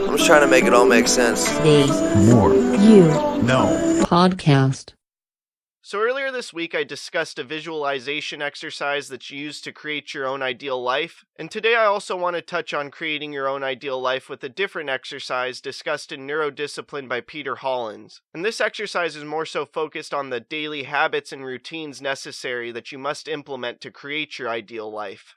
I'm just trying to make it all make sense. The More You No Podcast. So earlier this week, I discussed a visualization exercise that's used to create your own ideal life, and today I also want to touch on creating your own ideal life with a different exercise discussed in Neuro-Discipline by Peter Hollins. And this exercise is more so focused on the daily habits and routines necessary that you must implement to create your ideal life.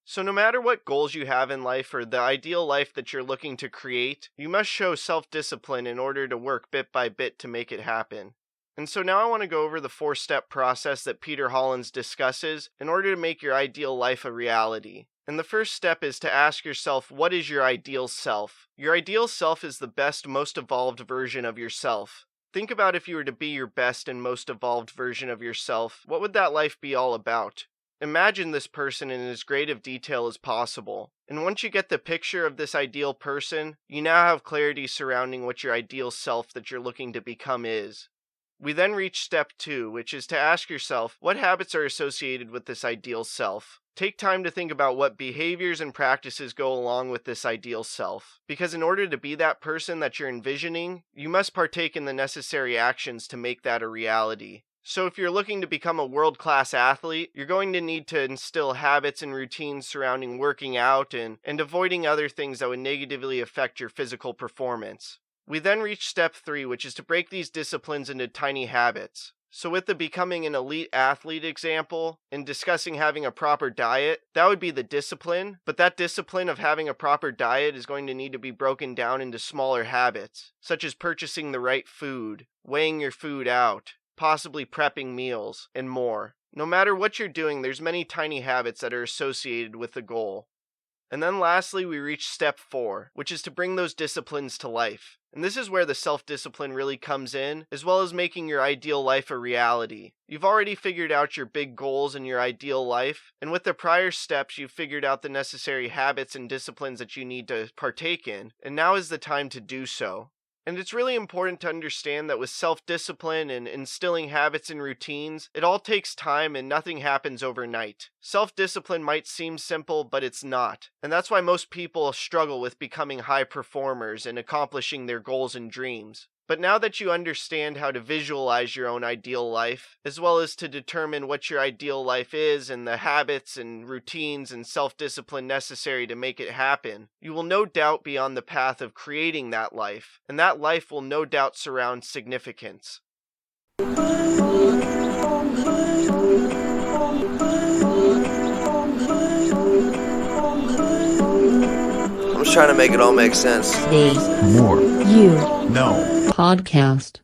So no matter what goals you have in life or the ideal life that you're looking to create, you must show self-discipline in order to work bit by bit to make it happen. And so now I want to go over the 4-step process that Peter Hollins discusses in order to make your ideal life a reality. And the first step is to ask yourself, what is your ideal self? Your ideal self is the best, most evolved version of yourself. Think about if you were to be your best and most evolved version of yourself, what would that life be all about? Imagine this person in as great of detail as possible. And once you get the picture of this ideal person, you now have clarity surrounding what your ideal self that you're looking to become is. We then reach step 2, which is to ask yourself, what habits are associated with this ideal self? Take time to think about what behaviors and practices go along with this ideal self. Because in order to be that person that you're envisioning, you must partake in the necessary actions to make that a reality. So if you're looking to become a world-class athlete, you're going to need to instill habits and routines surrounding working out and avoiding other things that would negatively affect your physical performance. We then reach step 3, which is to break these disciplines into tiny habits. So with the becoming an elite athlete example, and discussing having a proper diet, that would be the discipline, but that discipline of having a proper diet is going to need to be broken down into smaller habits, such as purchasing the right food, weighing your food out, possibly prepping meals, and more. No matter what you're doing, there's many tiny habits that are associated with the goal. And then lastly, we reach step 4, which is to bring those disciplines to life. And this is where the self-discipline really comes in, as well as making your ideal life a reality. You've already figured out your big goals in your ideal life, and with the prior steps, you've figured out the necessary habits and disciplines that you need to partake in, and now is the time to do so. And it's really important to understand that with self-discipline and instilling habits and routines, it all takes time and nothing happens overnight. Self-discipline might seem simple, but it's not. And that's why most people struggle with becoming high performers and accomplishing their goals and dreams. But now that you understand how to visualize your own ideal life, as well as to determine what your ideal life is and the habits and routines and self-discipline necessary to make it happen, you will no doubt be on the path of creating that life, and that life will no doubt surround significance. I'm just trying to make it all make sense. The More You No Podcast.